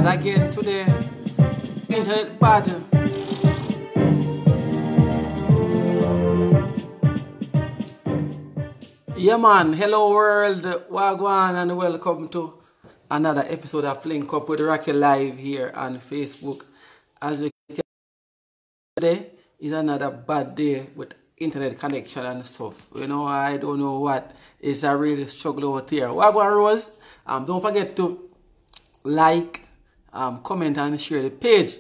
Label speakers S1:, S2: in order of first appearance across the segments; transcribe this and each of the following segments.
S1: bad again today. Internet bad. Yeah man, hello world, wagwan and welcome to another episode of Link Up with Rocky Live here on Facebook. As you can see, today is another bad day with internet connection and stuff. You know, I don't know what is a really struggle out here. Wagwan Rose, don't forget to like, comment and share the page.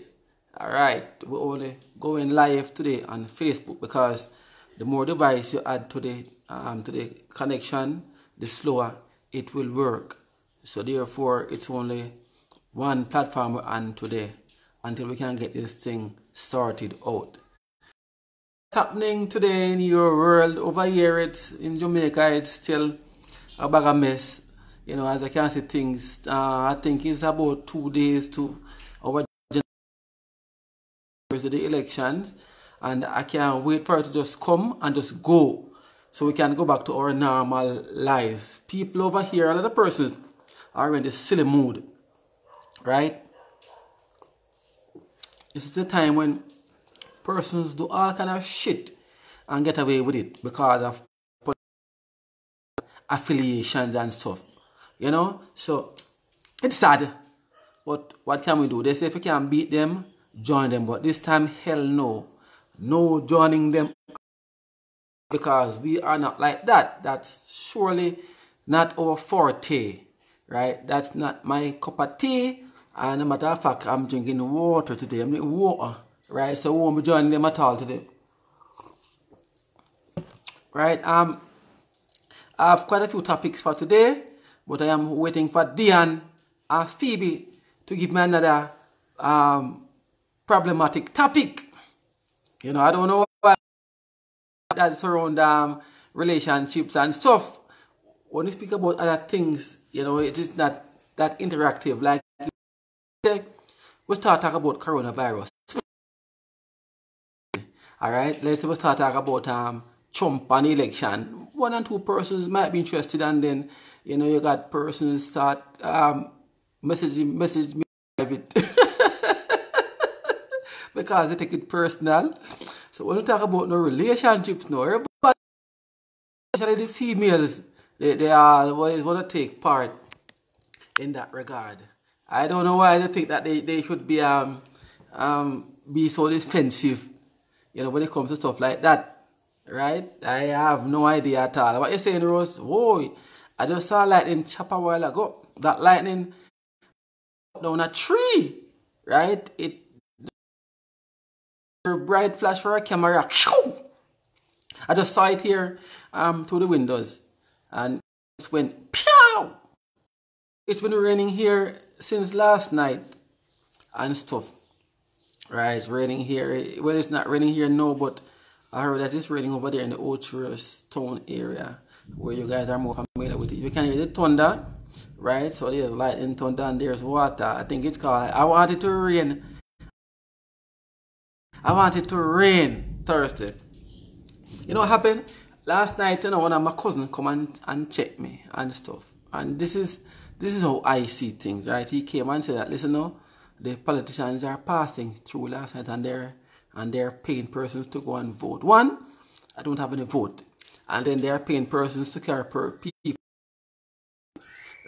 S1: Alright, we're only going live today on Facebook because the more device you add to the connection, the slower it will work. So therefore, it's only one platform we're on today until we can get this thing sorted out. What's happening today in your world? Over here, it's in Jamaica, it's still a bag of mess. You know, as I can see things, I think it's about 2 days to our the elections, and I can't wait for it to just come and just go so we can go back to our normal lives. People over here, a lot of persons are in this silly mood, right? This is the time when persons do all kind of shit and get away with it because of affiliations and stuff, you know. So it's sad, but what can we do? They say if you can beat them, join them, but this time, hell no. No joining them, because we are not like that. That's surely not our forte, right? That's not my cup of tea. And a matter of fact, I'm drinking water today. I'm drinking water, right? So I won't be joining them at all today, right? I have quite a few topics for today, but I am waiting for Diane and Phoebe to give me another problematic topic. You know, I don't know what that's around relationships and stuff. When you speak about other things, you know, it is not that interactive. Like, we start talking about coronavirus. All right, let's say we start talking about Trump and election. 1 and 2 persons might be interested, and then, you know, you got persons start message me private. Because they take it personal. So when we talk about no relationships, no, everybody, especially the females, they always want to take part in that regard. I don't know why they think that they should be so defensive, you know, when it comes to stuff like that, right? I have no idea at all. What you're saying, Rose? Whoa, I just saw lightning chop a while ago. That lightning down a tree, right? It bright flash for a camera. I just saw it here through the windows, and it went pew. It's been raining here since last night and stuff, right? It's raining here. Well, it's not raining here now, but I heard that it's raining over there in the Ocherous Town area where you guys are more familiar with it. You can hear the thunder, right? So there's lightning, thunder, and there's water. I think it's called I Want It to Rain. I want it to rain Thursday. You know what happened? Last night, you know, one of my cousins come and check me and stuff. And this is how I see things, right? He came and said that, listen, no, the politicians are passing through last night and they're paying persons to go and vote. One, I don't have any vote. And then they're paying persons to carry per people.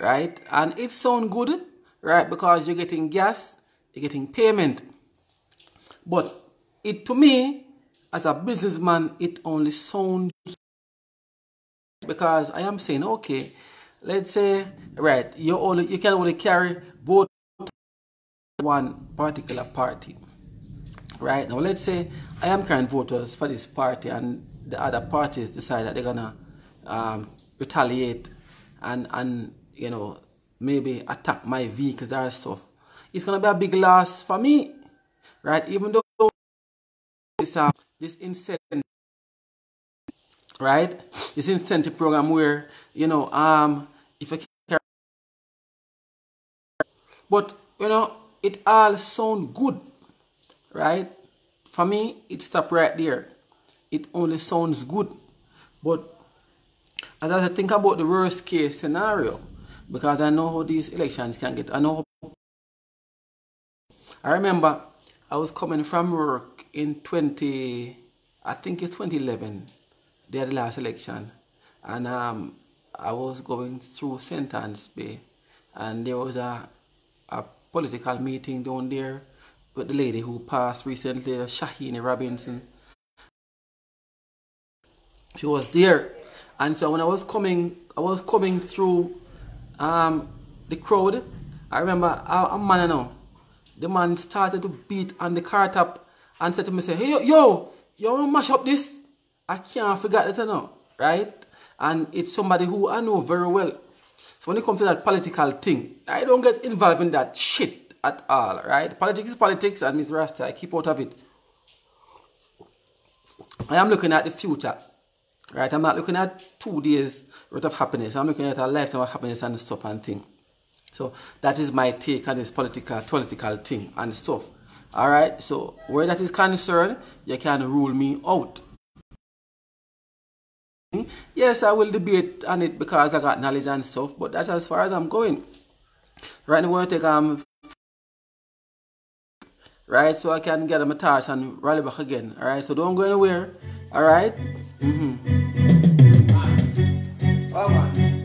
S1: Right? And it sounds good, right? Because you're getting gas, you're getting payment. But it, to me, as a businessman, it only sounds, because I am saying, okay, let's say, right, you can only carry vote one particular party, right? Now let's say I am carrying voters for this party, and the other parties decide that they're gonna retaliate and you know, maybe attack my vehicles or stuff. It's gonna be a big loss for me, right? Even though this incentive, right? This incentive program where, you know, if I can, but you know, it all sound good, right? For me, it stopped right there. It only sounds good, but as I think about the worst case scenario, because I know how these elections can get, I know how I remember I was coming from work in I think it's 2011, they had the last election, and I was going through St. Anne's Bay, and there was a political meeting down there with the lady who passed recently, Shahini Robinson. She was there, and so when I was coming through the crowd. I remember a man, the man started to beat on the car top and said to me, say, hey, you mash up this? I can't forget that, right? And it's somebody who I know very well. So when it comes to that political thing, I don't get involved in that shit at all, right? Politics is politics, and Mr. Rasta, I keep out of it. I am looking at the future, right? I'm not looking at 2 days worth of happiness. I'm looking at a lifetime of happiness and stuff and thing. So that is my take on this political thing and stuff. Alright, so where that is concerned, you can rule me out. Yes, I will debate on it because I got knowledge and stuff, but that's as far as I'm going. Right now, we're going to take right, so I can get my thoughts and rally back again. Alright, so don't go anywhere. Alright? Oh, man.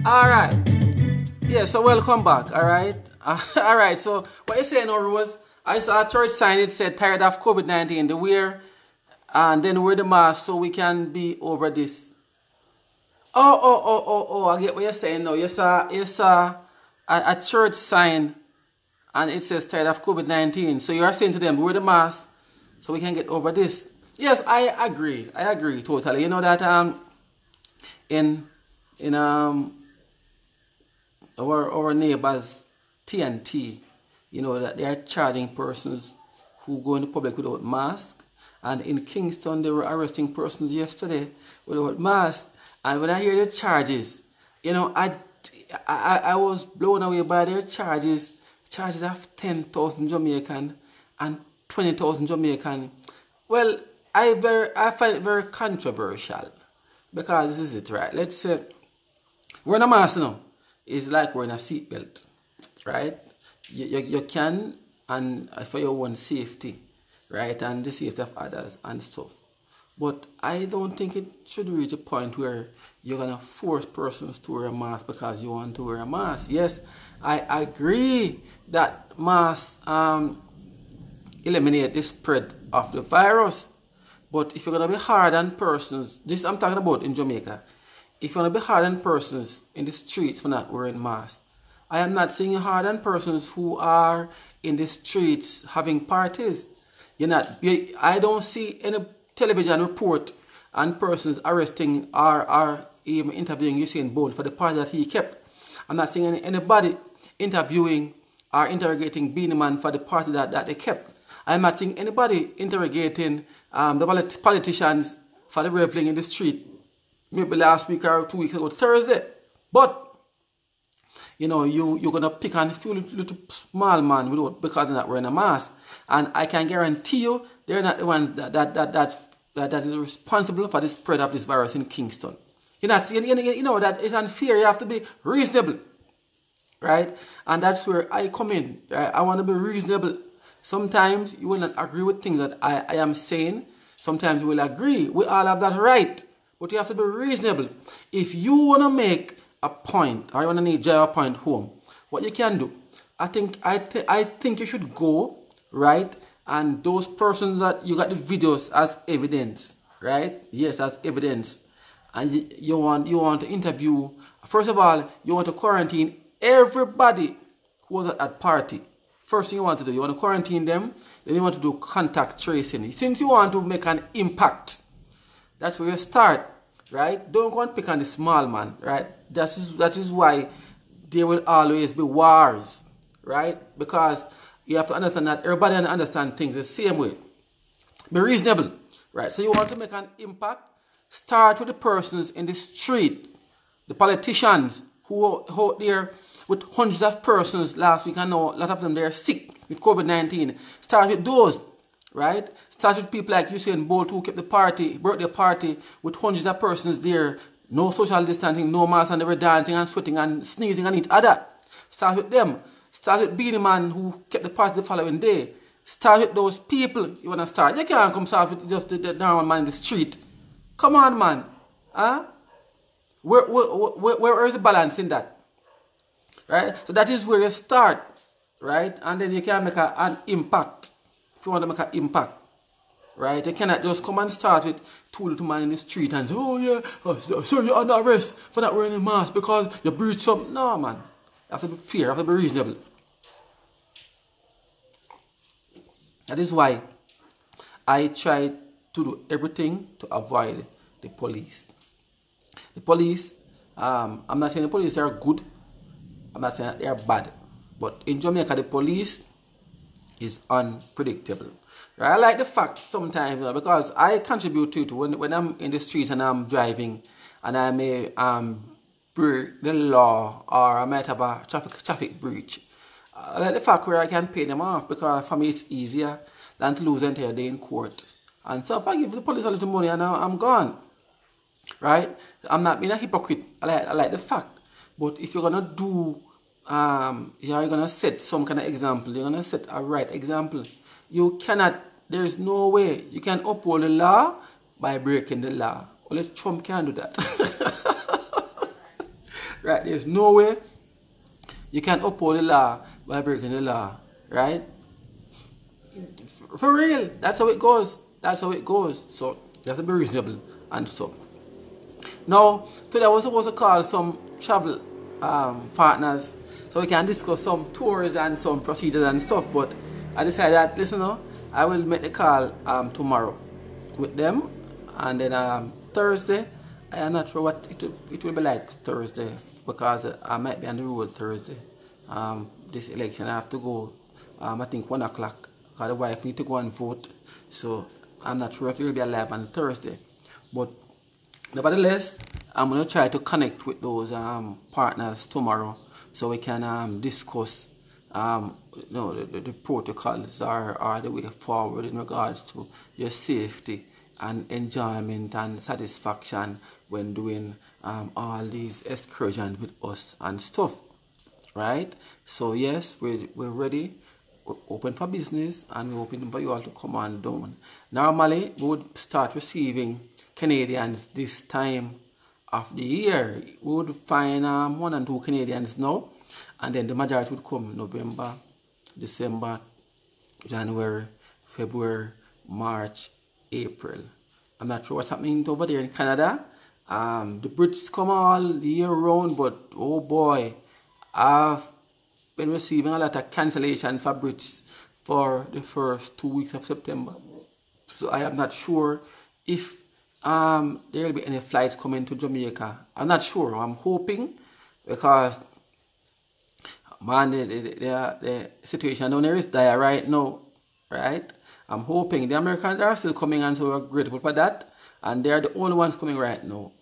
S1: Alright. Yeah, so welcome back. Alright. Alright, so what you saying now, Rose? I saw a church sign, it said tired of COVID-19, the wear, and then wear the mask so we can be over this. Oh, I get what you're saying now. You saw a church sign and it says tired of COVID-19. So you are saying to them, wear the mask so we can get over this. Yes, I agree. I agree totally. You know that in our neighbors TNT, you know that they are charging persons who go in the public without mask, and in Kingston they were arresting persons yesterday without mask. And when I hear the charges, you know, I was blown away by their charges of 10,000 Jamaican and 20,000 Jamaican. Well, I find it very controversial because this is it, right? Let's say wearing a mask now is like wearing a seatbelt, right? You can, and for your own safety, right, and the safety of others and stuff. But I don't think it should reach a point where you're gonna force persons to wear a mask because you want to wear a mask. Yes, I agree that masks eliminate the spread of the virus. But if you're gonna be hard on persons, this I'm talking about in Jamaica. If you're gonna be hard on persons in the streets for not wearing masks, I am not saying hard on persons who are in the streets having parties. I don't see any television report on persons arresting or even interviewing Usain Bolt for the party that he kept. I'm not seeing anybody interviewing or interrogating Beanie Man for the party that they kept. I'm not seeing anybody interrogating the politicians for the reveling in the street maybe last week or 2 weeks ago, Thursday. But you know, you're gonna pick on a few little small man because they're not wearing a mask, and I can guarantee you they're not the ones that is responsible for the spread of this virus in Kingston. You know that it's unfair. You have to be reasonable, right? And that's where I come in. Right? I want to be reasonable. Sometimes you will not agree with things that I am saying. Sometimes you will agree. We all have that right, but you have to be reasonable. If you want to make a point, or you want to drive a point home, what you can do, I think you should go, right? And those persons that you got the videos as evidence, right? Yes, as evidence. And you want to interview. First of all, you want to quarantine everybody who was at that party. First thing you want to do, you want to quarantine them. Then you want to do contact tracing. Since you want to make an impact, that's where you start, right? Don't go and pick on the small man, right? That is why there will always be wars, right? Because you have to understand that everybody understand things the same way. Be reasonable, right? So you want to make an impact, start with the persons in the street, the politicians who are out there with hundreds of persons last week. I know a lot of them, they're sick with COVID-19. Start with those, right? Start with people like Usain Bolt who kept the birthday party with hundreds of persons there. No social distancing, no mask, and they were dancing and sweating and sneezing on each other. Start with them. Start with Beanie Man who kept the party the following day. Start with those people you want to start. You can't come start with just the normal man in the street. Come on, man. Huh? Where is the balance in that? Right? So that is where you start. Right? And then you can make an impact. If you want to make an impact. Right? You cannot just come and start with two little man in the street and say, oh yeah, sir, you're under arrest for not wearing a mask because you breached something. No, man. You have to be fair, you have to be reasonable. That is why I try to do everything to avoid the police. The police, I'm not saying the police are good. I'm not saying that they are bad. But in Jamaica, the police is unpredictable. Right? I like the fact sometimes, because I contribute to it when I'm in the streets and I'm driving and I may break the law or I might have a traffic breach. I like the fact where I can pay them off, because for me it's easier than to lose the entire day in court. And so if I give the police a little money and I'm gone. Right? I'm not being a hypocrite. I like the fact. But if you're going to do, you're going to set some kind of example, you're going to set a right example. You cannot, there is no way you can uphold the law by breaking the law. Only Trump can do that. Right? There's no way you can uphold the law by breaking the law. Right? For real. That's how it goes. That's how it goes. So, you have to be reasonable and so. Now, today I was supposed to call some travel partners so we can discuss some tours and some procedures and stuff, but I decided that, listen, I will make the call tomorrow with them, and then Thursday, I am not sure what it will be like Thursday, because I might be on the road Thursday. This election I have to go, I think 1 o'clock, because the wife need to go and vote, so I'm not sure if it will be alive on Thursday, but nevertheless, I'm going to try to connect with those partners tomorrow so we can discuss the protocols or the way forward in regards to your safety and enjoyment and satisfaction when doing all these excursions with us and stuff. Right? So yes, we're ready. We're open for business and we're open for you all to come on down. Normally, we would start receiving Canadians this time of the year. We would find 1 and 2 Canadians now, and then the majority would come November, December, January, February, March, April. I'm not sure what's happening over there in Canada. The Brits come all the year round, but oh boy, I've been receiving a lot of cancellation for Brits for the first 2 weeks of September. So I am not sure if there will be any flights coming to Jamaica. I'm not sure. I'm hoping, because man, the situation down there is dire right now, right? I'm hoping. The Americans are still coming, and so we're grateful for that. And they're the only ones coming right now,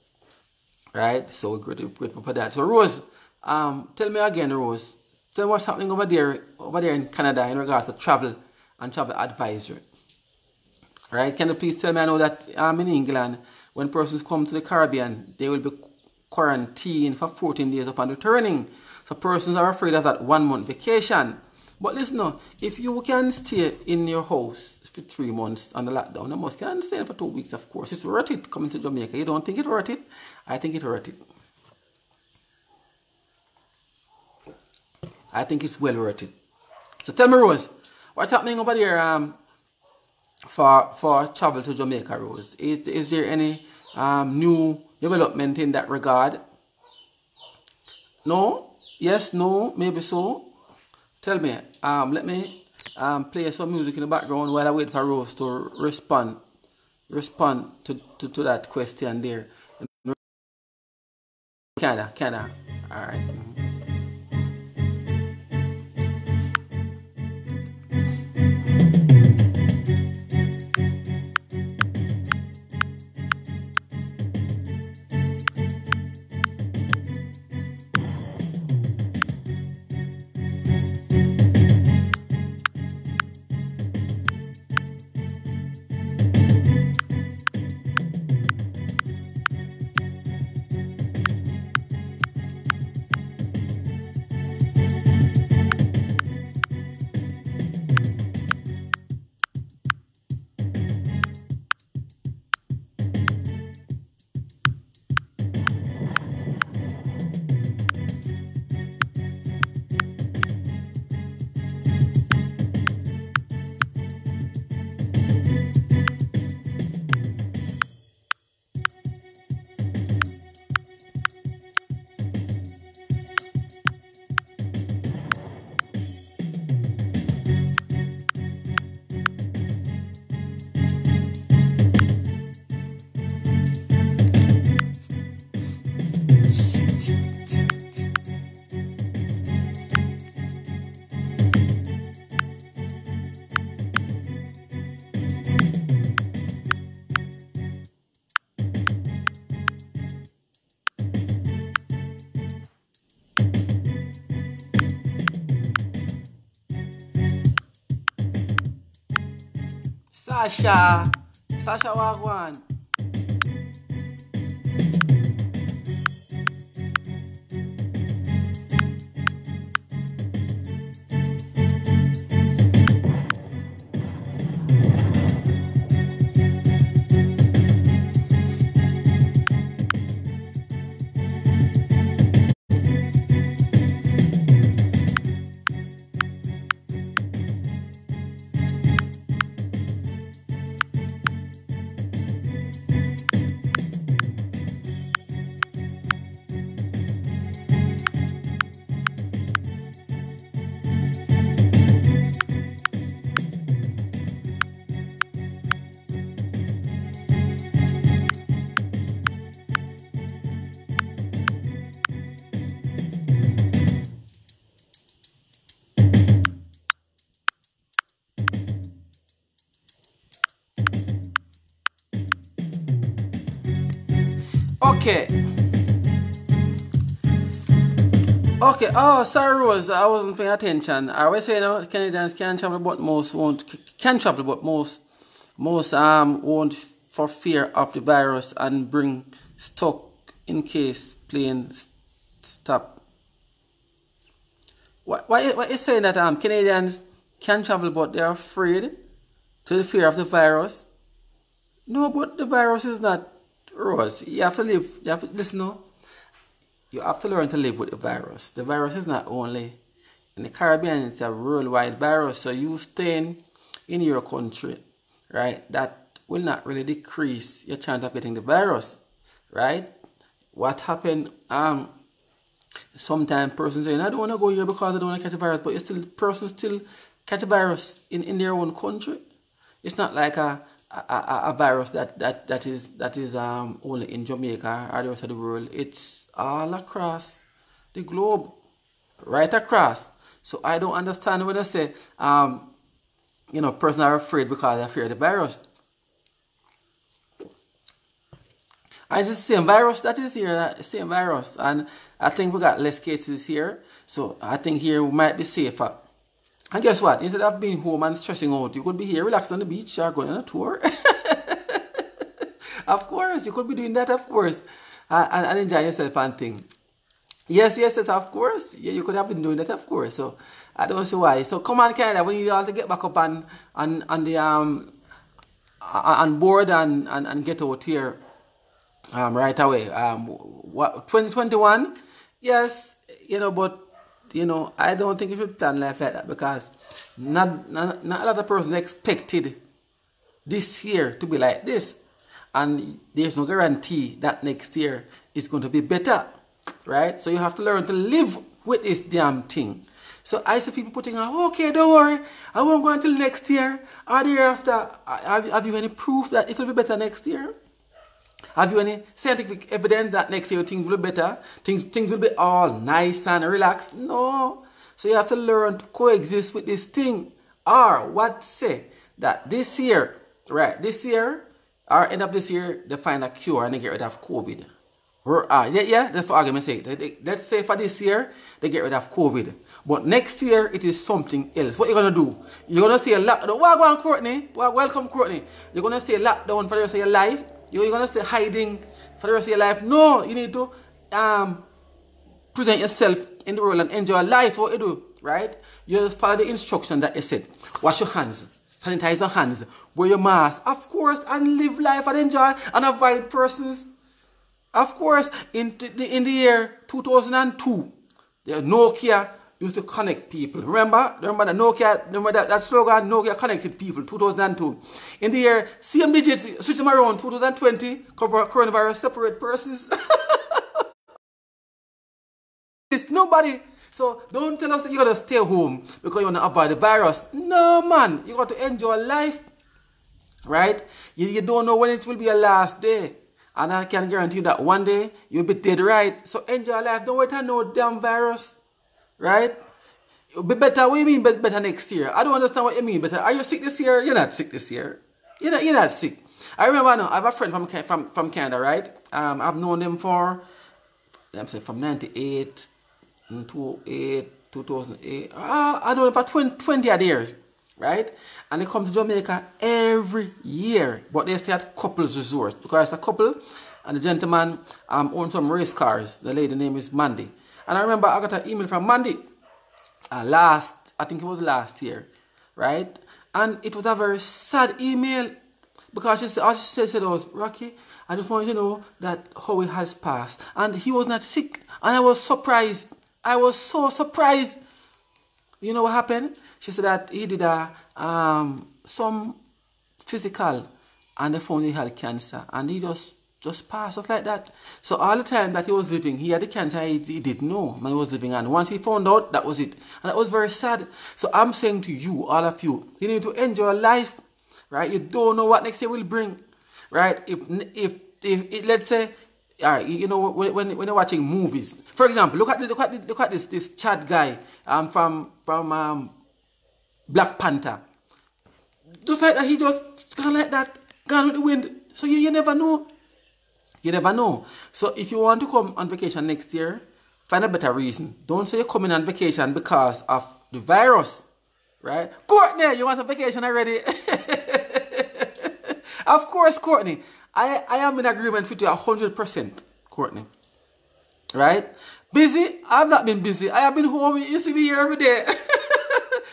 S1: right? So we're grateful for that. So Rose, tell me again, Rose, tell me what's happening over there in Canada in regards to travel and travel advisory. Right? Can you please tell me? I know that in England, when persons come to the Caribbean, they will be quarantined for 14 days upon returning. So persons are afraid of that 1 month vacation. But listen, if you can stay in your house for 3 months on the lockdown, you must can stay for 2 weeks, of course. It's worth it coming to Jamaica. You don't think it's worth it? I think it's worth it. I think it's well worth it. So tell me, Rose, what's happening over there for travel to Jamaica, Rose? Is there any new development in that regard? No? Yes? No? Maybe so? Tell me. Let me play some music in the background while I wait for Rose to respond to that question there. Canada. All right. Sasha Wagwan. Okay. Oh, sorry, Rose. I wasn't paying attention. I was saying Canadians can travel, but most won't. Can travel, but most won't for fear of the virus and bring stock in case plane stop. Why is saying that Canadians can travel, but they're afraid to the fear of the virus? No, but the virus is not, Rose. You have to live. You have to listen. No, you have to learn to live with the virus. The virus is not only in the Caribbean; it's a worldwide virus. So you staying in your country, right? That will not really decrease your chance of getting the virus, right? What happened? Sometimes persons say, I don't want to go here because I don't want to catch a virus, but persons still catch a virus in their own country. It's not like a virus that is only in Jamaica or the rest of the world. It's all across the globe, right across. So I don't understand when they say, persons are afraid because they fear the virus. And it's the same virus that is here, same virus. And I think we got less cases here. So I think here we might be safer. And guess what? Instead of being home and stressing out, you could be here relaxed on the beach or going on a tour. Of course, you could be doing that, of course. And enjoying yourself and things. Yes, of course. Yeah, you could have been doing that, of course. So I don't see why. So come on, Canada, we need you all to get back up on board and get out here. Right away. 2021, yes, but you know, I don't think you should plan life like that, because not a lot of persons expected this year to be like this. And there's no guarantee that next year is going to be better, right? So you have to learn to live with this damn thing. So I see people putting out, okay, don't worry, I won't go until next year or the year after. Have you any proof that it will be better next year? Have you any scientific evidence that next year things will be better? Things will be all nice and relaxed? No. So you have to learn to coexist with this thing. Or what say that this year, right, this year, or end of this year, they find a cure and they get rid of COVID. That's for argument's sake. Let's say for this year, they get rid of COVID. But next year, it is something else. What are you going to do? You're going to stay locked down. Welcome, Courtney. Welcome, Courtney. You're going to stay locked down for the rest of your life? You're going to stay hiding for the rest of your life? No, you need to present yourself in the world and enjoy life. What you do, right? You follow the instruction that you said. Wash your hands. Sanitize your hands. Wear your mask. Of course, and live life and enjoy and avoid persons. Of course, in the year 2002, the Nokia used to connect people. Remember the Nokia, remember that slogan, Nokia connected people, 2002. In the year, same digits, switch them around, 2020, cover coronavirus, separate persons. It's nobody. So don't tell us that you got to stay home because you want to avoid the virus. No, man, you got to enjoy life, right? You don't know when it will be your last day. And I can guarantee you that one day you'll be dead, right? So enjoy life. Don't wait for no damn virus, right? It'll be better. What do you mean better next year? I don't understand what you mean better. Are you sick this year? You're not sick this year. You're not sick. I remember now, I have a friend from Canada, right? I've known them for, let me say, from 98, 2008, 2008. I don't know, for 20 odd years, right? And they come to Jamaica every year, but they stay at couples resort because it's a couple and the gentleman owns some race cars. The lady name is Mandy. And I remember I got an email from Mandy I think it was last year, right? And it was a very sad email because all she said was, Rocky, I just want you to know that Howie has passed and he was not sick. And I was surprised. I was so surprised. You know what happened? She said that he did some physical and they found he had cancer and he just passed, just like that. So all the time that he was living, he had the cancer, he didn't know man, he was living, and once he found out, that was it. And that was very sad. So I'm saying to you, all of you, you need to enjoy life, right? You don't know what next year will bring, right? If let's say, all right, you know, when you're watching movies, for example, look at this Chad guy from Black Panther. Just like that, he just gone like that, gone with the wind. So you never know. You never know. So if you want to come on vacation next year, find a better reason. Don't say you're coming on vacation because of the virus, right? Courtney, you want a vacation already? Of course, Courtney. I am in agreement with you 100%, Courtney. Right? Busy? I've not been busy. I have been home. You see me here every day.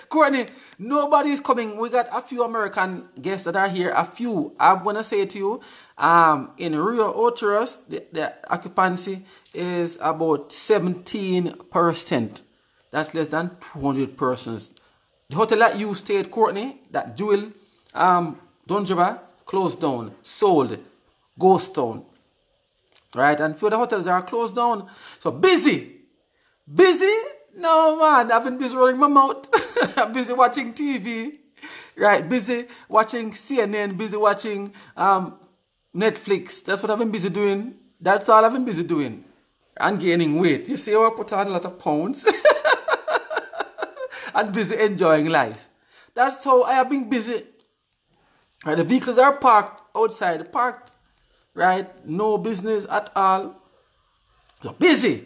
S1: Courtney, nobody is coming. We got a few American guests that are here. A few. I'm going to say to you, in Rio Oteros, the occupancy is about 17%. That's less than 200 persons. The hotel that you stayed, Courtney, that Jewel, Dunjaba, closed down, sold, ghost town. Right? And few of the hotels are closed down. So busy. Busy? No, man. I've been busy rolling my mouth. I'm busy watching TV. Right? Busy watching CNN. Busy watching Netflix. That's what I've been busy doing. That's all I've been busy doing. And gaining weight. You see how I put on a lot of pounds? And busy enjoying life. That's how I have been busy. Right? The vehicles are parked outside. Parked. Right? No business at all. You're busy.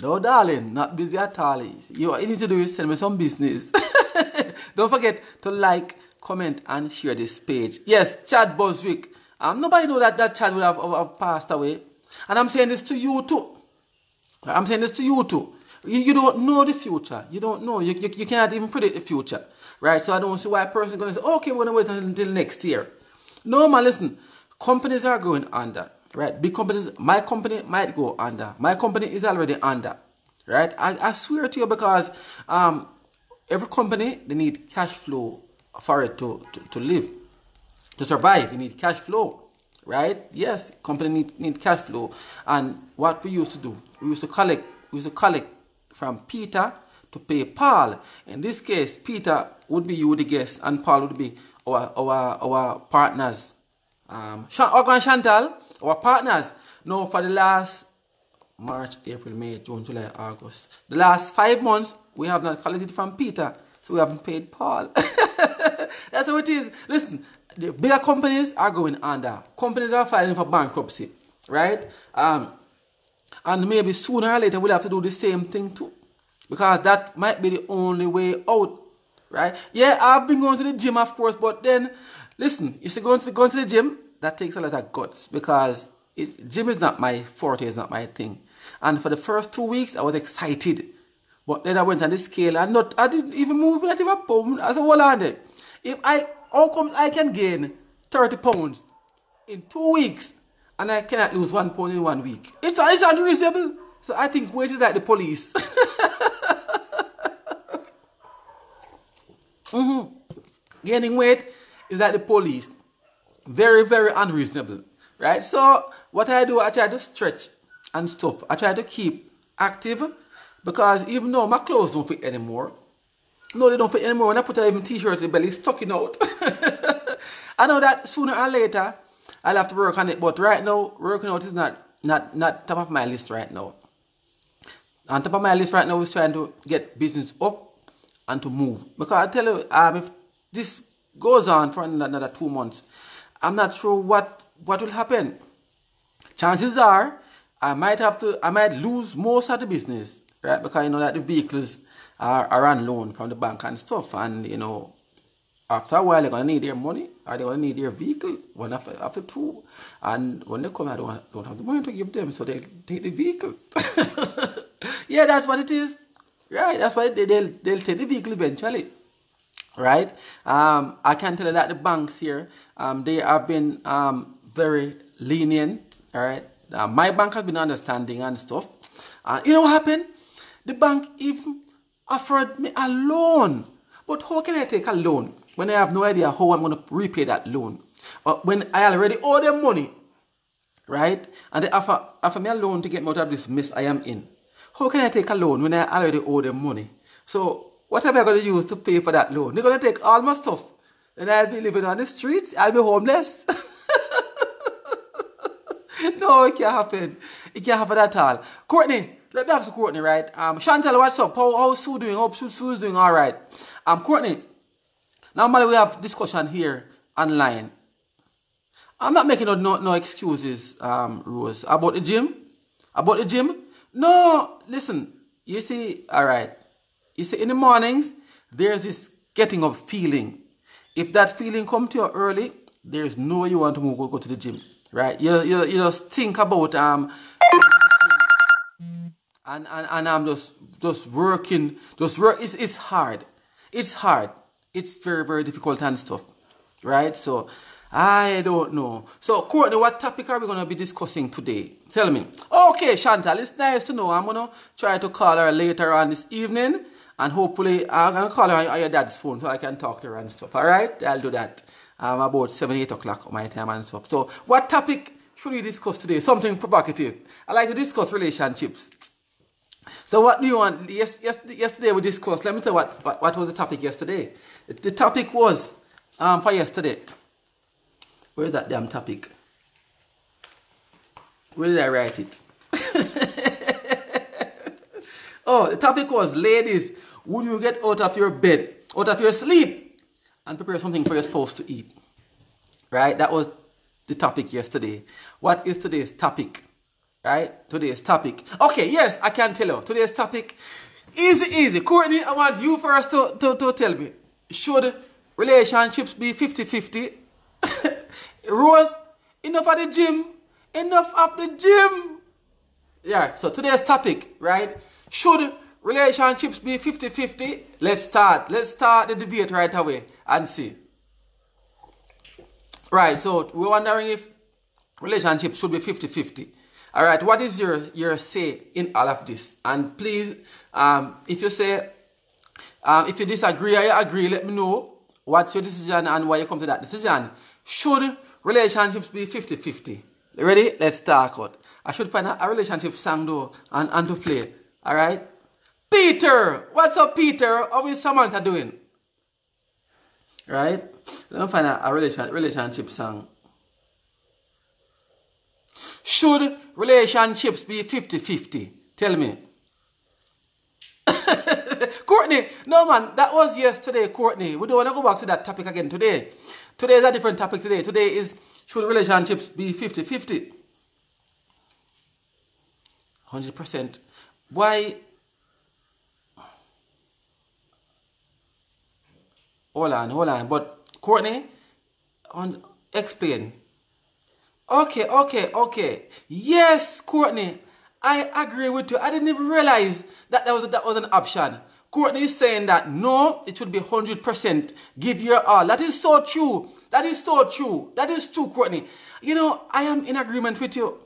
S1: No, darling, not busy at all. What you need to do is send me some business. Don't forget to like, comment, and share this page. Yes, Chad Boswick. Nobody know that Chad would have passed away. And I'm saying this to you too. I'm saying this to you too. You don't know the future. You don't know. You cannot even predict the future. Right? So I don't see why a person is going to say, okay, we're going to wait until next year. No, man, listen. Companies are going under. Right? Big companies, my company might go under. My company is already under. right? I swear to you, because every company, they need cash flow for it to live, to survive. You need cash flow, right? Yes, company need cash flow. And what we used to do, we used to collect from Peter to pay Paul. In this case, Peter would be you, the guest, and Paul would be our partners. Chantal, our partners. Now for the last March, April, May, June, July, August, the last 5 months, we have not collected from Peter, so we haven't paid Paul. That's how it is. Listen, the bigger companies are going under. Companies are filing for bankruptcy, right? And maybe sooner or later we'll have to do the same thing too, because that might be the only way out, right? Yeah, I've been going to the gym, of course, but then, listen, you see, going to the gym, that takes a lot of guts, because gym is not my forte, it's not my thing. And for the first 2 weeks, I was excited. But then I went on the scale and I didn't even move, not even a pound. I said, hold on there. How come I can gain 30 pounds in 2 weeks and I cannot lose 1 pound in 1 week? It's unreasonable. So I think weight is like the police. Gaining weight is like the police. Very, very unreasonable. Right? So what I do, I try to stretch and stuff. I try to keep active, because even though my clothes don't fit anymore, no, they don't fit anymore. When I put even t-shirts, the belly's sticking out. I know that sooner or later I'll have to work on it, but right now working out is not top of my list right now. On top of my list right now is trying to get business up and to move. Because I tell you, if this goes on for another 2 months, I'm not sure what will happen. Chances are I might lose most of the business, right? Because you know that the vehicles are on loan from the bank and stuff, and you know, after a while they're gonna need their money, or they're gonna need their vehicle, one after two, and when they come, I don't have the money to give them, so they take the vehicle. Yeah, that's what it is, right? That's why they'll take the vehicle eventually, right? I can tell you that the banks here, they have been very lenient, all right. My bank has been understanding and stuff. You know what happened? The bank even offered me a loan. But how can I take a loan when I have no idea how I'm going to repay that loan? When I already owe them money, right? And they offer me a loan to get me out of this mess I am in. How can I take a loan when I already owe them money? So what am I going to use to pay for that loan? They're going to take all my stuff. And I'll be living on the streets. I'll be homeless. No, it can't happen. It can't happen at all. Courtney, let me ask Courtney, right? Chantal, what's up? How's Sue doing? Hope Sue's doing all right. Courtney, normally we have discussion here online. I'm not making no excuses, Rose. About the gym? About the gym? No, listen. You see, all right. You see, in the mornings, there's this getting up feeling. If that feeling comes to you early, there's no way you want to go to the gym. Right, you just think about and I'm just working, It's hard, it's very, very difficult and stuff, right? So I don't know. So Courtney, what topic are we gonna be discussing today? Tell me. Okay, Chantal, it's nice to know. I'm gonna try to call her later on this evening, and hopefully I'm gonna call her on your dad's phone so I can talk to her and stuff. All right, I'll do that. About 7, 8 o'clock my time and stuff. So what topic should we discuss today? Something provocative. I like to discuss relationships. So what do you want? Yesterday we discussed. Let me tell you what was the topic yesterday. The topic was for yesterday. Where's that damn topic? Where did I write it? Oh, the topic was, ladies, would you get out of your bed, out of your sleep, and prepare something for your spouse to eat? Right? That was the topic yesterday. What is today's topic? Right? Today's topic. Okay, yes, I can tell you. Today's topic, easy. Courtney, I want you first to tell me. Should relationships be 50-50? Rose, enough of the gym. Enough of the gym. Yeah, so today's topic, right? Should relationships be 50-50? Let's start the debate right away and see. Right, so we're wondering if relationships should be 50-50. All right, what is your say in all of this? And please, if you say, if you disagree or you agree, let me know what's your decision and why you come to that decision. Should relationships be 50-50? Ready? Let's talk out. I should find a relationship song though and to play. All right? Peter! What's up, Peter? How is Samantha doing? Right? Let me find a relationship song. Should relationships be 50-50? Tell me. Courtney, no man, that was yesterday, Courtney. We don't want to go back to that topic again today. Today is a different topic today. Today is, should relationships be 50-50? 100%. Why? Hold on. But Courtney, explain. Okay. Yes, Courtney, I agree with you. I didn't even realize that was an option. Courtney is saying that no, it should be 100%. Give your all. That is so true. That is true, Courtney. You know, I am in agreement with you.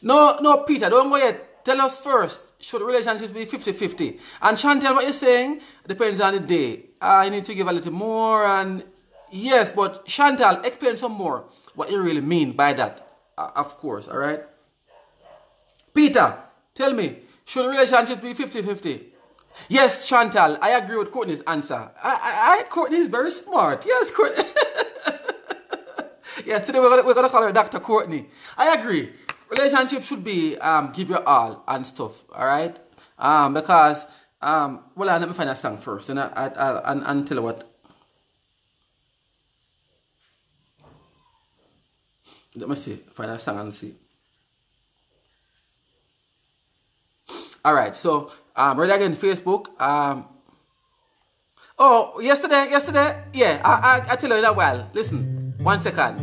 S1: No, Peter, don't go yet. Tell us first, should relationships be 50-50? And Chantel, what you're saying depends on the day. I need to give a little more. And yes, but Chantal, explain some more what you really mean by that. Of course, all right? Peter, tell me, should relationships be 50-50? Yes, Chantal, I agree with Courtney's answer. Courtney is very smart. Yes, Courtney. Yes, today we're gonna call her Dr. Courtney. I agree. Relationship should be give your all and stuff. All right. Because well, let me find a song first, and I'll tell you what. Let me see. Find a song and see. All right. So right again, Facebook. Oh, yesterday. Yeah, I tell you that well. Listen. 1 second.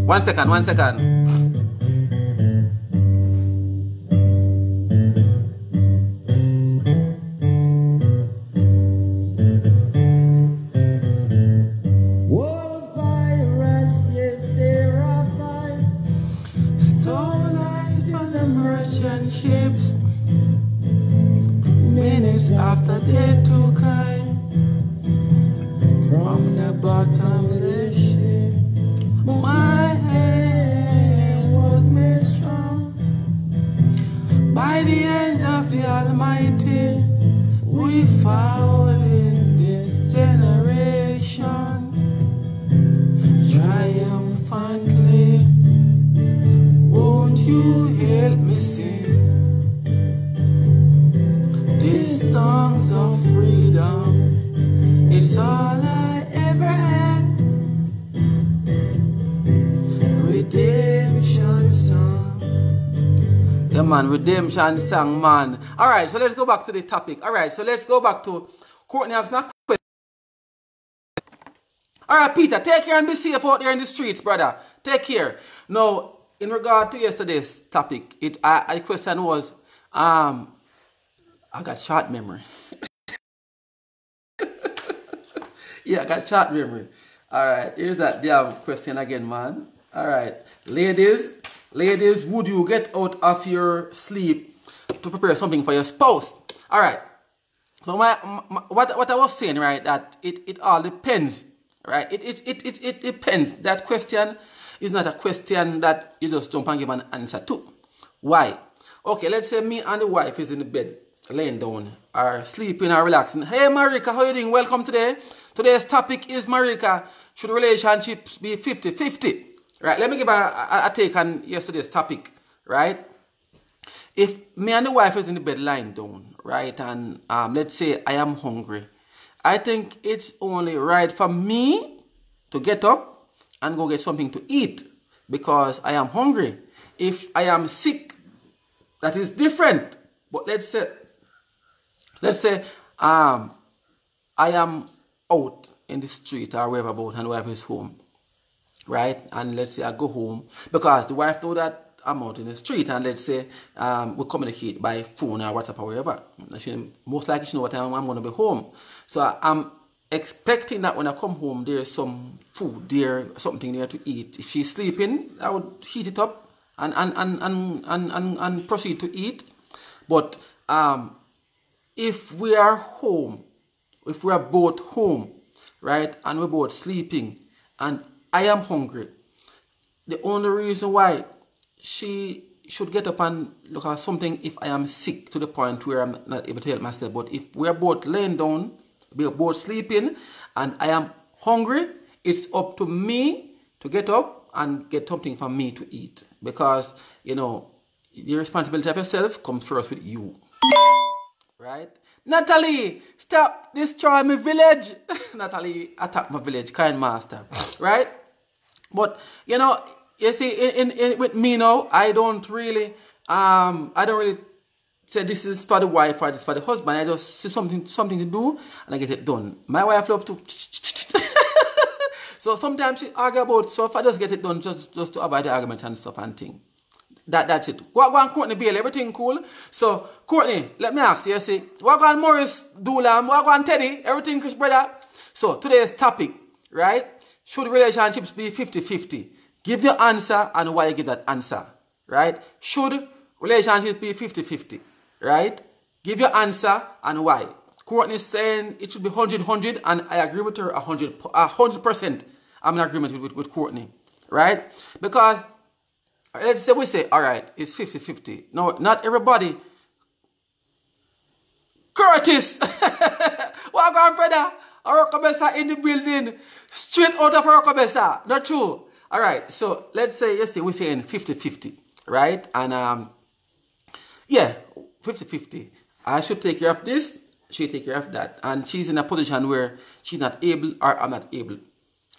S1: 1 second. Ships, minutes after they took I from the bottomless ship, my hand was made strong by the hand of the Almighty. We found in this generation triumphantly. Won't you help me sing these songs of freedom? It's all I ever had. Redemption song. Yeah, man, redemption song, man. Alright, so let's go back to the topic. Alright, so let's go back to Courtney. Alright, Peter, take care and be safe out there in the streets, brother. Take care. Now, in regard to yesterday's topic, the question was, I got short memory. Yeah, I got short memory. All right, here's that damn question again, man. All right, ladies, would you get out of your sleep to prepare something for your spouse? All right. So what I was saying, right, that it all depends, right? It depends. That question is not a question that you just jump and give an answer to. Why? Okay, let's say me and the wife is in the bed, laying down, or sleeping or relaxing. Hey, Marika, how are you doing? Welcome today. Today's topic is, Marika, should relationships be 50-50? Right, let me give a take on yesterday's topic, right? If me and the wife is in the bed lying down, right, and let's say I am hungry, I think it's only right for me to get up and go get something to eat because I am hungry. If I am sick, that is different. But let's say I am out in the street or wherever about and the wife is home, right? And let's say I go home because the wife knows that I'm out in the street, and let's say we communicate by phone or WhatsApp or wherever. Most likely she knows what time I'm going to be home. So I'm expecting that when I come home, there's some food there, something there to eat. If she's sleeping, I would heat it up and proceed to eat. But if we are home, if we are both home, right, and we're both sleeping, and I am hungry, the only reason why she should get up and look at something if I am sick to the point where I'm not able to help myself. But if we're both laying down, we're both sleeping, and I am hungry, it's up to me to get up and get something for me to eat. Because, you know, the responsibility of yourself comes first with you. Right? Natalie, stop destroying my village. Natalie, attack my village, kind master. Right? But, you know, you see, with me now, I don't really say this is for the wife or this is for the husband. I just see something to do and I get it done. My wife loves to so sometimes she argue about stuff. I just get it done just to avoid the argument and stuff and thing. That's it. What going Courtney Bailey? Everything cool? So Courtney, let me ask you, see, what going Morris Doolam? What going Teddy? Everything Chris brother? So today's topic, right? Should relationships be 50-50? Give your answer and why you give that answer, right? Should relationships be 50-50, right? Give your answer and why. Courtney is saying it should be 100-100, and I agree with her 100%. I'm in agreement with Courtney, right? Because let's say we say, all right, it's 50-50. No, not everybody. Curtis! Welcome, brother. Arokabesa in the building. Straight out of Arokabesa. Not true. All right, so let's say, we're saying 50-50, right? And, yeah, 50-50. I should take care of this, she take care of that. And she's in a position where she's not able or I'm not able,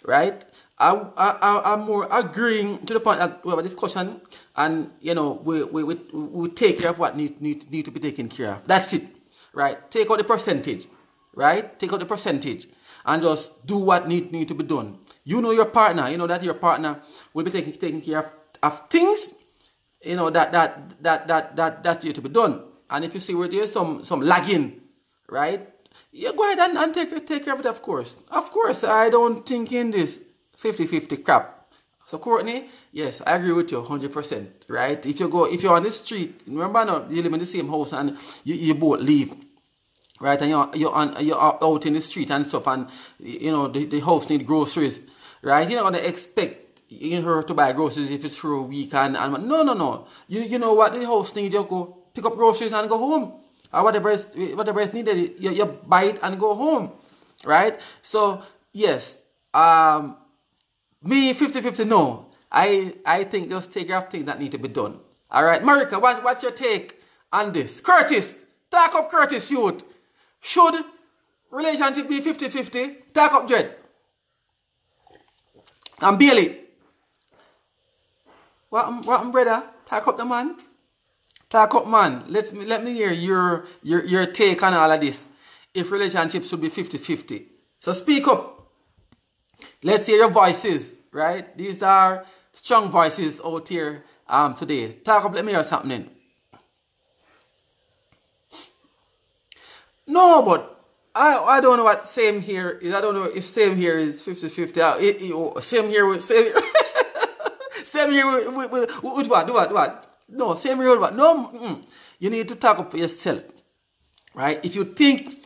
S1: right? I'm more agreeing to the point that we have a discussion and, you know, we take care of what need to be taken care of. That's it, right? Take out the percentage, right? Take out the percentage and just do what need to be done. You know your partner. You know that your partner will be taking care of things, you know, that's here to be done. And if you see where there's some lagging, right? You go ahead and take care of it, of course. Of course, I don't think in this 50-50 crap. So Courtney, yes, I agree with you 100%, right? If you're on the street, remember now, you live in the same house and you both leave. Right, and you're out in the street and stuff, and you know the house need groceries, right? You're not gonna expect her to buy groceries if it's through a week and no. You know what the house needs, you go pick up groceries and go home, or whatever is needed, you buy it and go home, right? So yes, me 50-50 no. I think just take care of things that need to be done. All right, Marika, what's your take on this? Curtis, talk up, Curtis, youth. Should relationship be 50-50? Talk up, Dread. And Bailey. What, brother? Talk up the man. Talk up, man. Let me hear your take on all of this. If relationships should be 50-50. So speak up. Let's hear your voices, right? These are strong voices out here today. Talk up, let me hear something. No, but I don't know what same here is. I don't know if same here is 50-50. Same here with same here with what? No, same here with what? No, you need to talk up for yourself, right? If you think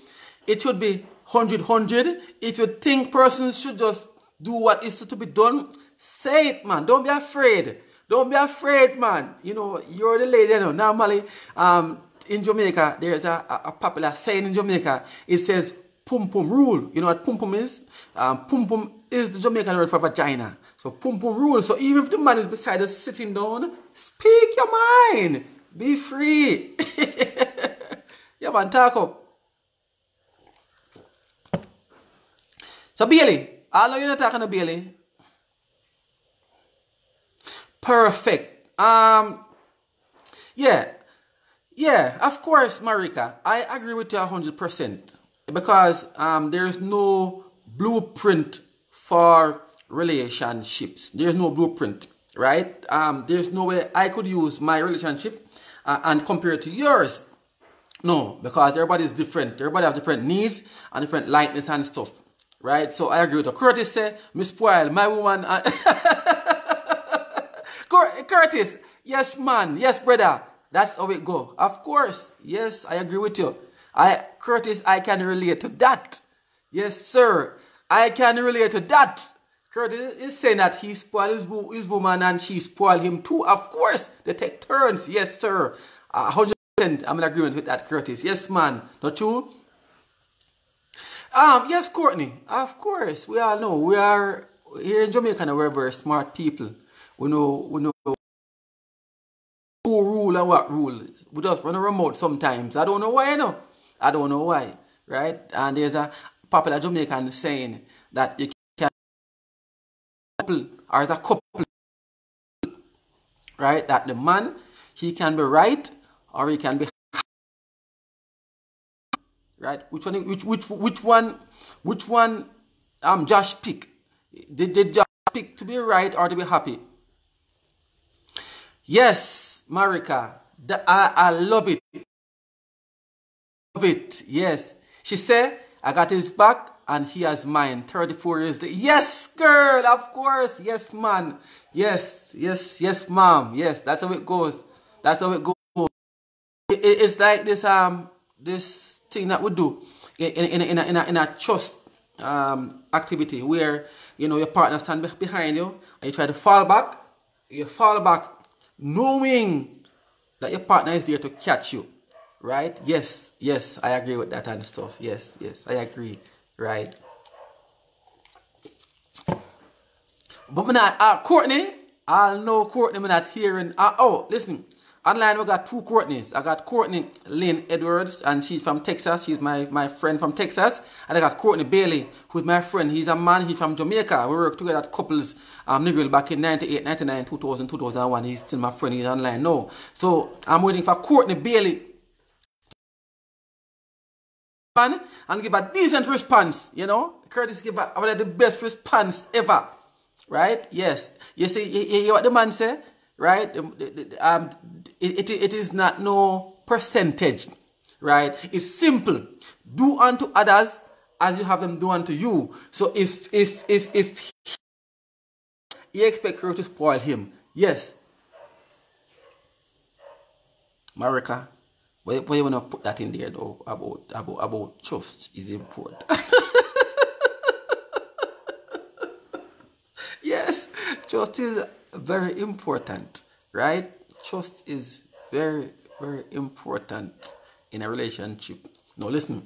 S1: it should be 100-100, if you think persons should just do what is to be done, say it, man. Don't be afraid. Don't be afraid, man. You know, you're the lady, you know. Normally, in Jamaica, there's a popular saying in Jamaica. It says pum pum rule. You know what pum pum is? Pum pum is the Jamaican word for vagina. So pum pum rule. So even if the man is beside us sitting down, speak your mind. Be free. Yeah, man, talk up. So Bailey, I know you're not talking to Bailey. Perfect. Yeah, of course, Marika. I agree with you 100%. Because there's no blueprint for relationships. There's no blueprint, right? There's no way I could use my relationship and compare it to yours. No, because everybody is different. Everybody have different needs and different likeness and stuff, Right? So I agree with her. Curtis said, me spoil my woman. Curtis, yes, man. Yes, brother. That's how it go. Of course. Yes, I agree with you. Curtis, I can relate to that. Yes, sir. I can relate to that. Curtis is saying that he spoiled his woman and she spoiled him too. Of course. They take turns. Yes, sir. 100%. I'm in agreement with that, Curtis. Yes, man. Not you? Yes, Courtney. Of course. We all know. We are here in Jamaica. We're very smart people. We know who rule and what rule. We just run a remote sometimes. I don't know why, you know. I don't know why. Right? And there's a popular Jamaican saying that you can couple or the couple, right? That the man, he can be right or he can be right. Which one Josh pick? Did Josh pick to be right or to be happy? Yes, Marika. I love it. Love it. Yes. She said, I got his back and he has mine. 34 years. Yes, girl, of course. Yes, man. Yes, ma'am. Yes, that's how it goes. That's how it goes. It's like this this thing that we do in a trust activity where your partner stands behind you and you try to fall back. You fall back knowing that your partner is there to catch you. Right? Yes, I agree with that and stuff. Yes, I agree. Right. But me not, Courtney, I know Courtney, me not hearing. Listen, online we got two Courtneys. I got Courtney Lynn Edwards, and she's from Texas. She's my friend from Texas. And I got Courtney Bailey, who's my friend. He's a man, he's from Jamaica. We worked together at couples Nigel back in 98, 99, 2000, 2001. He's still my friend, he's online now. So I'm waiting for Courtney Bailey and give a decent response, Curtis give one of the best response ever, right? Yes. You see, you hear what the man say, right? It is not no percentage, right? It's simple. Do unto others as you have them do unto you. So if he expect her to spoil him, yes. Marika, why you want to put that in there though about trust is important. Yes, trust is very important, right? Trust is very, very important in a relationship. Now listen,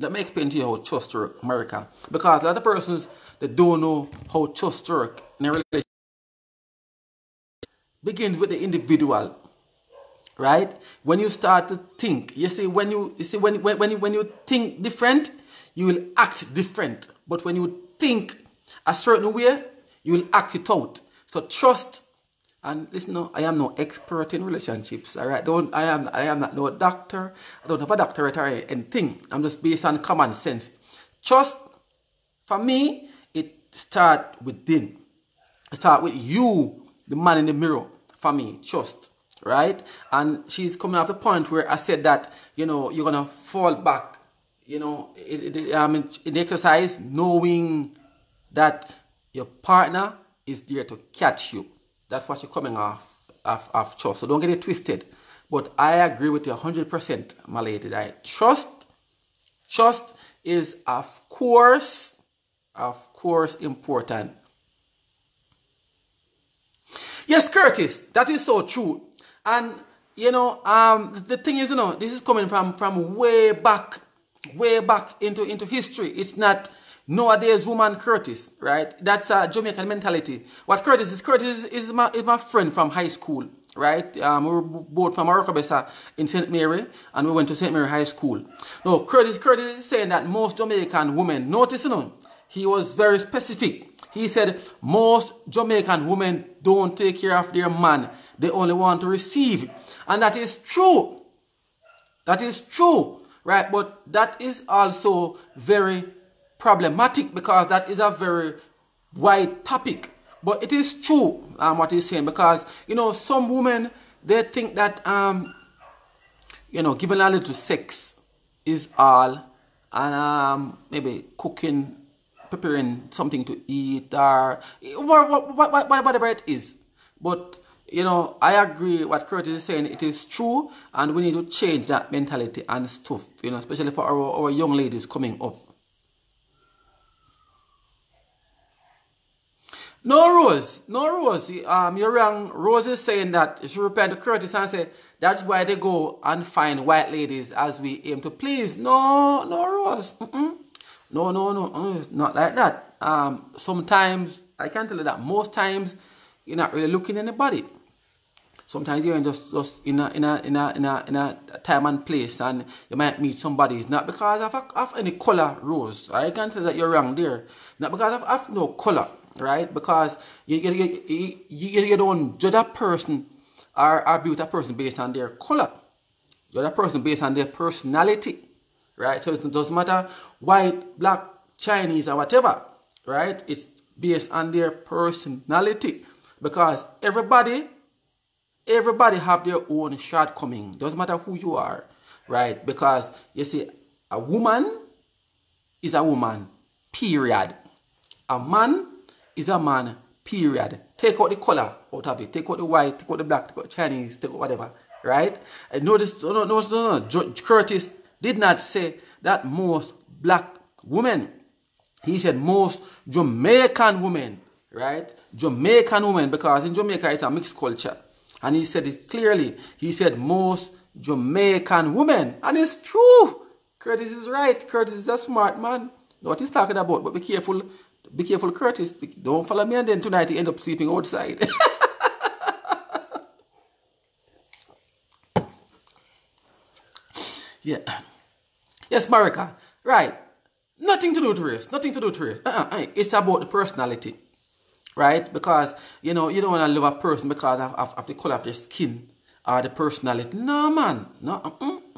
S1: let me explain to you how trust works, America. Because a lot of persons that don't know how trust works in a relationship begins with the individual. Right? When you start to think, when you think different, you will act different. But when you think a certain way, you will act it out. So trust, and listen, I am no expert in relationships. All right, I am not no doctor. I don't have a doctorate or anything. I'm just based on common sense. Trust, for me, it starts within. It starts with you, the man in the mirror. For me, trust. Right? And she's coming off the point where I said that, you're going to fall back, in the exercise, knowing that your partner is there to catch you. That's what you're coming off trust. So don't get it twisted. But I agree with you 100%, my lady. Right? Trust is, of course, important. Yes, Curtis, that is so true. And, the thing is, this is coming from way back into history. It's not nowadays woman Curtis, right? That's a Jamaican mentality. What Curtis is my friend from high school, right? We were both from Arokabesa in St. Mary, and we went to St. Mary High School. No, Curtis is saying that most Jamaican women, notice, he was very specific. He said most Jamaican women don't take care of their man. They only want to receive. And that is true. That is true. Right? But that is also very problematic because that is a very wide topic. But it is true what he's saying because, some women, they think that, giving a little sex is all and maybe cooking, preparing something to eat, or whatever it is. But I agree what Curtis is saying. It is true, and we need to change that mentality and stuff. Especially for our young ladies coming up. No, Rose. You're wrong. Rose is saying that she replied to Curtis and said that's why they go and find white ladies as we aim to please. No, Rose. No, not like that. Sometimes I can tell you that most times you're not really looking at anybody. Sometimes you're just in a time and place, and you might meet somebody. It's not because of any color, Rose. I can tell you that you're wrong there. Not because of no color. Right? Because you don't judge a person or build a person based on their color. Judge a person based on their personality. Right? So it doesn't matter white, black, Chinese, or whatever. Right? It's based on their personality. Because everybody have their own shortcoming. Doesn't matter who you are. Right? Because you see, a woman is a woman. Period. A man is a man, period. Take out the color out of it. Take out the white, take out the black, take out the Chinese, take out whatever. Right? And notice, no. Curtis did not say that most black women. He said most Jamaican women. Right? Jamaican women, because in Jamaica it's a mixed culture. And he said it clearly. He said most Jamaican women. And it's true. Curtis is right. Curtis is a smart man. Know what he's talking about, but be careful. Be careful, Curtis. Don't follow me, and then tonight you end up sleeping outside. Yeah. Yes, Marika. Right. Nothing to do with race. It's about the personality. Right? Because, you don't want to love a person because of the color of their skin or the personality. No, man. No.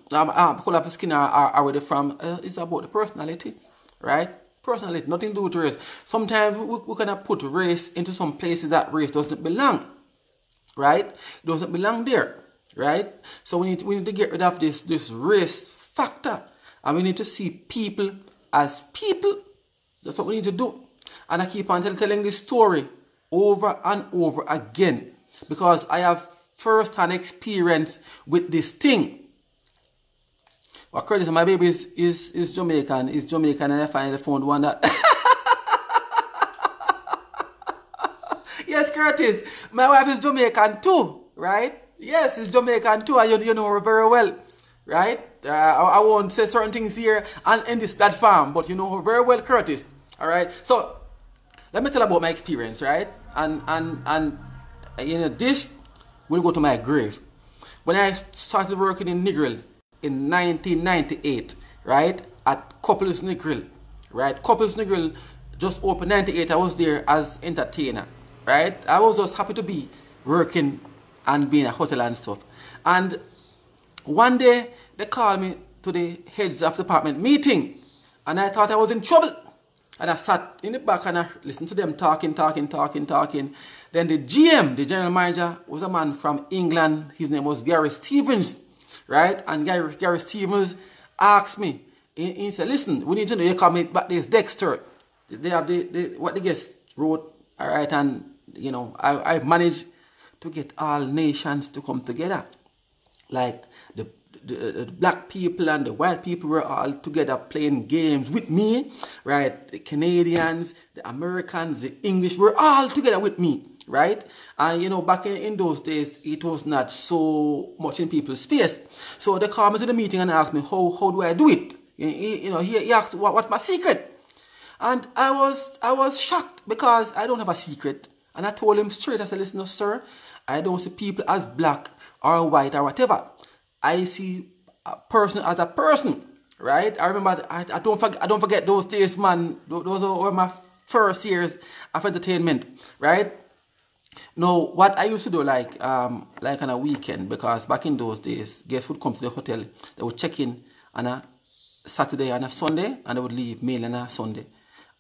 S1: The color of the skin or where they're from. It's about the personality. Right? Personality, nothing to do with race. Sometimes we can put race into some places that race doesn't belong. Right? It doesn't belong there. Right? So we need to get rid of this race factor. And we need to see people as people. That's what we need to do. And I keep on telling this story over and over again. Because I have first-hand experience with this thing. Well, Curtis, my baby is Jamaican. Is Jamaican, and I finally found one that. Yes, Curtis, my wife is Jamaican too, right? Yes, it's Jamaican too, and you know her very well, right? I won't say certain things here and in this platform, but you know her very well, Curtis. All right. So let me tell about my experience, right? And this will go to my grave. When I started working in Negril in 1998, right, at Couples Negril, right? Couples Negril just opened 98. I was there as entertainer, right? I was just happy to be working and being a hotel and stuff. And one day they called me to the heads of department meeting, and I thought I was in trouble. And I sat in the back and I listened to them talking. Then the GM, the general manager, was a man from England. His name was Gary Stevens, right? And Gary Stevens asked me, he said, listen, we need to know you come back this Dexter. They have what the guest wrote, all right? And, you know, I managed to get all nations to come together. Like the black people and the white people were all together playing games with me, right? The Canadians, the Americans, the English were all together with me, right? And you know, back in those days, it was not so much in people's face. So they called me to the meeting and asked me, how do I do it? You know, he asked, what's my secret? And I was shocked because I don't have a secret. And I told him straight, I said, listen, no, sir, I don't see people as black or white or whatever. I see a person as a person, right? I remember, I don't forget those days, man. Those were my first years of entertainment, right? Now, what I used to do, like on a weekend, because back in those days, guests would come to the hotel, they would check in on a Saturday and a Sunday, and they would leave mainly on a Sunday.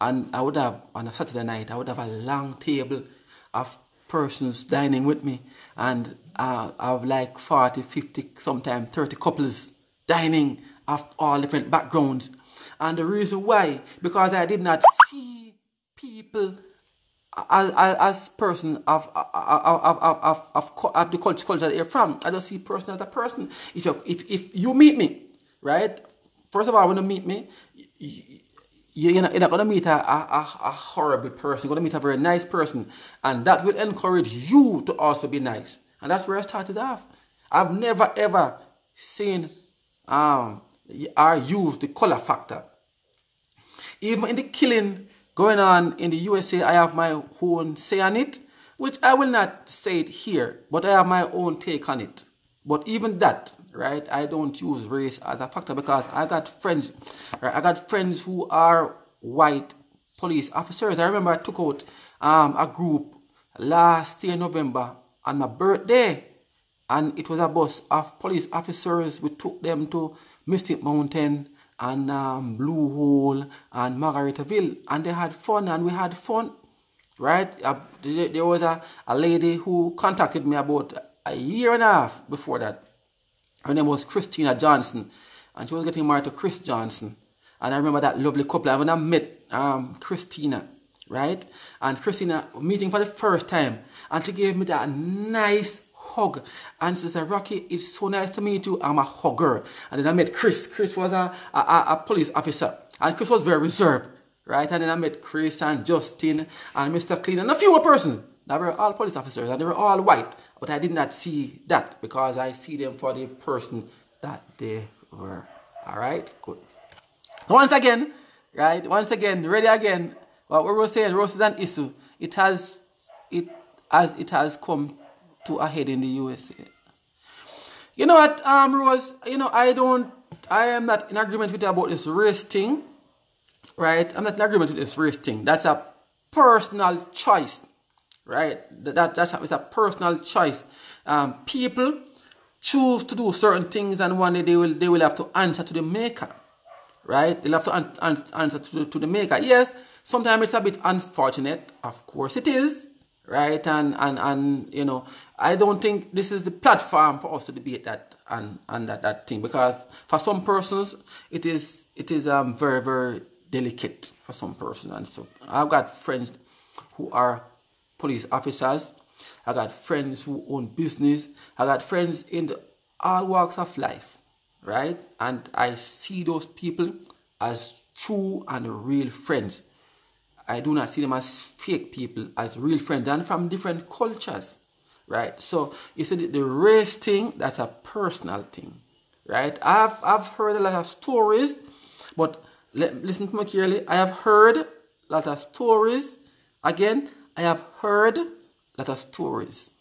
S1: And I would have, on a Saturday night, I would have a long table of persons dining with me, and I have like 40, 50, sometimes 30 couples dining of all different backgrounds. And the reason why, because I did not see people as person of the culture that you're from. I just see person as a person. If you meet me, right? First of all, when you meet me, you're not going to meet a horrible person. You're going to meet a very nice person. And that will encourage you to also be nice. And that's where I started off. I've never ever seen or used the color factor. Even in the killing going on in the USA, I have my own say on it, which I will not say it here, but I have my own take on it. But even that, right, I don't use race as a factor because I got friends, right, I got friends who are white police officers. I remember I took out a group last year November on my birthday, and it was a bus of police officers. We took them to Mystic Mountain and Blue Hole and Margaritaville, and they had fun and we had fun, right? There was a lady who contacted me about a year and a half before that. Her name was Christina Johnson, and she was getting married to Chris Johnson. And I remember that lovely couple. And when I met Christina, right? And Christina meeting for the first time, and she gave me that nice hug. And she said, Rocky, it's so nice to meet you. I'm a hugger. And then I met Chris. Chris was a police officer. And Chris was very reserved, right? And then I met Chris and Justin and Mr. Clean and a few more persons. They were all police officers and they were all white. But I did not see that because I see them for the person that they were. All right? Good. Once again, right? Once again, ready again. What we were saying, race is an issue. It has come to a head in the USA. You know what, Rose? You know, I am not in agreement with you about this race thing, right? I'm not in agreement with this race thing. That's a personal choice, right? It's a personal choice. People choose to do certain things, and one day they will have to answer to the maker, right? They'll have to answer to the maker. Yes, sometimes it's a bit unfortunate. Of course it is. Right, and you know, I don't think this is the platform for us to debate that and that thing, because for some persons it is very, very delicate for some persons. And so I've got friends who are police officers, I got friends who own business, I got friends in all walks of life, right? And I see those people as true and real friends. I do not see them as fake people, as real friends, and from different cultures, right? So you see the race thing, that's a personal thing, right? I've heard a lot of stories, but listen to me clearly. I have heard a lot of stories. Again, I have heard a lot of stories.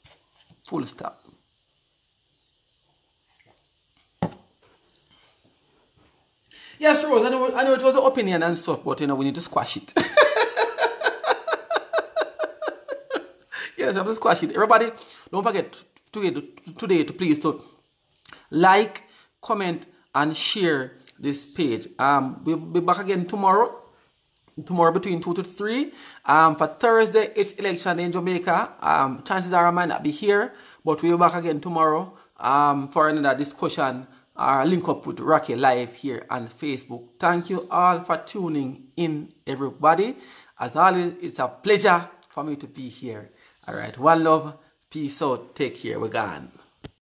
S1: Full stop. Yes, Rose, I know it was an opinion and stuff, but you know, we need to squash it. Yes, I'm just squash it. Everybody, don't forget today to please to like, comment, and share this page. We'll be back again tomorrow. Tomorrow between 2 to 3. For Thursday, it's election in Jamaica. Chances are I might not be here, but we'll be back again tomorrow for another discussion or link up with Rocky Live here on Facebook. Thank you all for tuning in, everybody. As always, it's a pleasure for me to be here. All right, one love, peace out, take care, we're gone.